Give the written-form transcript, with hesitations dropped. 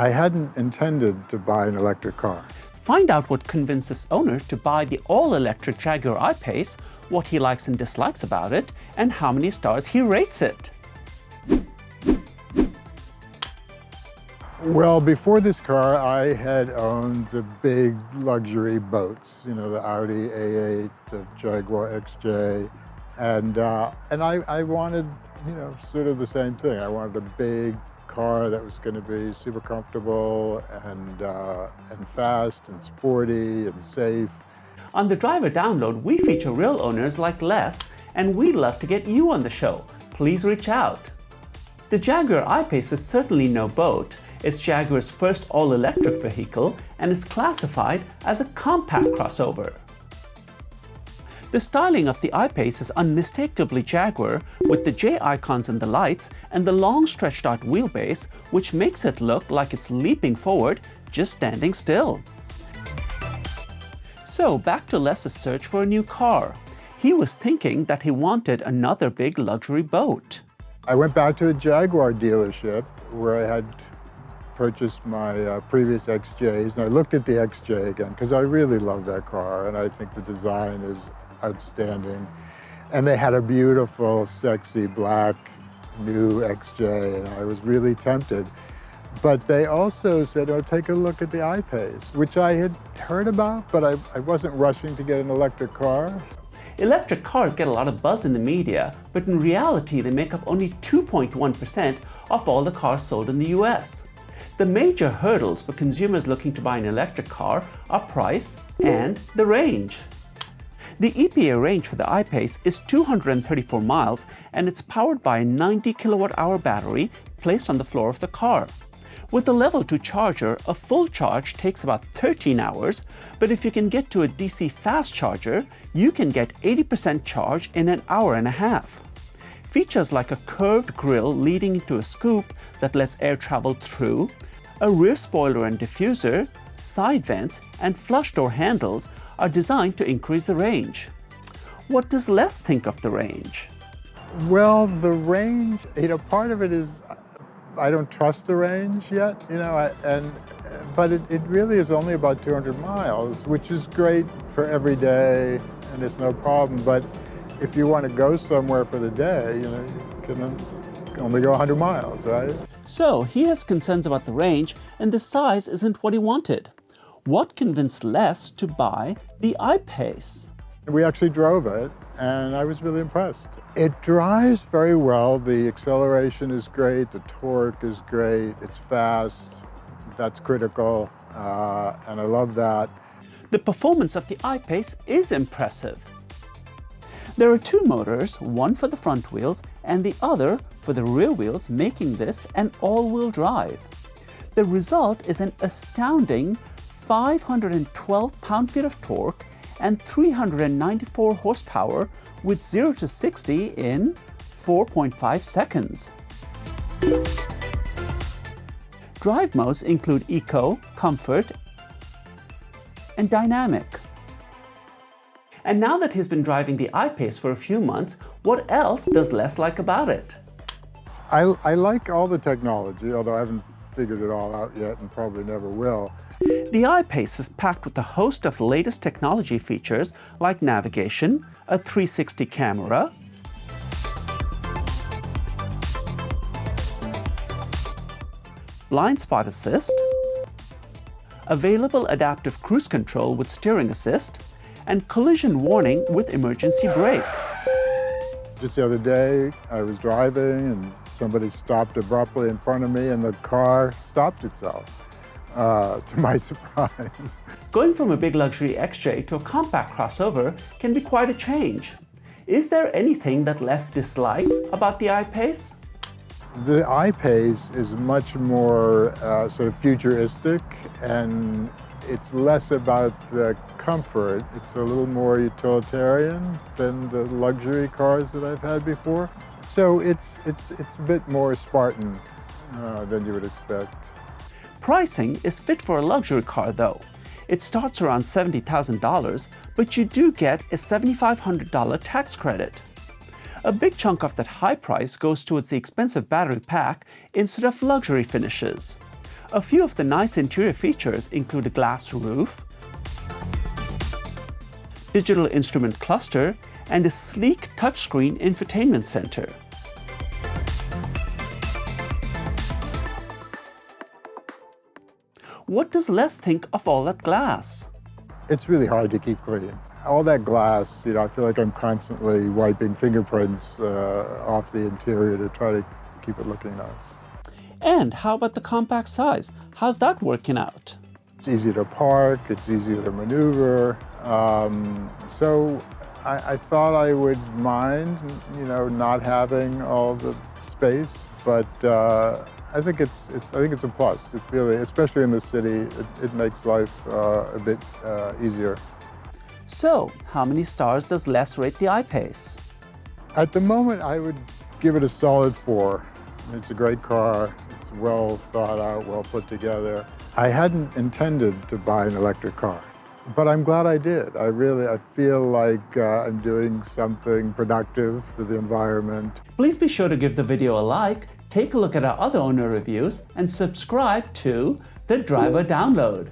I hadn't intended to buy an electric car. Find out what convinced its owner to buy the all-electric Jaguar I-Pace, what he likes and dislikes about it, and how many stars he rates it. Well, before this car, I had owned the big luxury boats, you know, the Audi A8, the Jaguar XJ, and I wanted, you know, sort of the same thing. I wanted a big car that was going to be super comfortable and fast and sporty and safe. On the driver download, we feature real owners like Les, and we'd love to get you on the show. Please reach out. The Jaguar I-Pace is certainly no boat. It's Jaguar's first all-electric vehicle and is classified as a compact crossover. The styling of the I-Pace is unmistakably Jaguar, with the J icons in the lights and the long stretched out wheelbase, which makes it look like it's leaping forward, just standing still. So back to Les's search for a new car. He was thinking that he wanted another big luxury boat. I went back to the Jaguar dealership where I had purchased my previous XJs, and I looked at the XJ again because I really love that car and I think the design is outstanding. And they had a beautiful, sexy black new XJ, and I was really tempted. But they also said, oh, take a look at the I-Pace, which I had heard about, but I wasn't rushing to get an electric car. Electric cars get a lot of buzz in the media, but in reality they make up only 2.1% of all the cars sold in the US. The major hurdles for consumers looking to buy an electric car are price and the range. The EPA range for the I-Pace is 234 miles, and it's powered by a 90 kilowatt-hour battery placed on the floor of the car. With a level 2 charger, a full charge takes about 13 hours, but if you can get to a DC fast charger, you can get 80% charge in an hour and a half. Features like a curved grille leading into a scoop that lets air travel through, a rear spoiler and diffuser, side vents, and flush door handles are designed to increase the range. What does Les think of the range? Well, the range, you know, part of it is I don't trust the range yet, you know, but it really is only about 200 miles, which is great for every day, and it's no problem. But if you want to go somewhere for the day, you know, you can only go 100 miles, right? So he has concerns about the range, and the size isn't what he wanted. What convinced Les to buy the I-Pace? We actually drove it, and I was really impressed. It drives very well. The acceleration is great. The torque is great. It's fast. That's critical, and I love that. The performance of the I-Pace is impressive. There are two motors, one for the front wheels and the other for the rear wheels, making this an all-wheel drive. The result is an astounding 512 pound-feet of torque and 394 horsepower with 0 to 60 in 4.5 seconds. Drive modes include Eco, Comfort, and Dynamic. And now that he's been driving the I-Pace for a few months, what else does Les like about it? I like all the technology, although I haven't figured it all out yet and probably never will. The I-Pace is packed with a host of latest technology features like navigation, a 360 camera, blind spot assist, available adaptive cruise control with steering assist, and collision warning with emergency brake. Just the other day, I was driving and somebody stopped abruptly in front of me and the car stopped itself, to my surprise. Going from a big luxury XJ to a compact crossover can be quite a change. Is there anything that Les dislikes about the I-Pace? The I-Pace is much more sort of futuristic, and it's less about the comfort. It's a little more utilitarian than the luxury cars that I've had before. So it's a bit more Spartan than you would expect. Pricing is fit for a luxury car though. It starts around $70,000, but you do get a $7,500 tax credit. A big chunk of that high price goes towards the expensive battery pack instead of luxury finishes. A few of the nice interior features include a glass roof, digital instrument cluster, and a sleek touchscreen infotainment center. What does Les think of all that glass? It's really hard to keep clean. All that glass, I feel like I'm constantly wiping fingerprints off the interior to try to keep it looking nice. And how about the compact size? How's that working out? It's easy to park, it's easier to maneuver. So I thought I would mind, not having all the space, but I think it's a plus. It's really, especially in the city, it makes life a bit easier. So, how many stars does Les rate the I-Pace? At the moment, I would give it a solid 4. It's a great car. It's well thought out, well put together. I hadn't intended to buy an electric car, but I'm glad I did. I feel like I'm doing something productive for the environment. Please be sure to give the video a like, take a look at our other owner reviews, and subscribe to The Driver Download.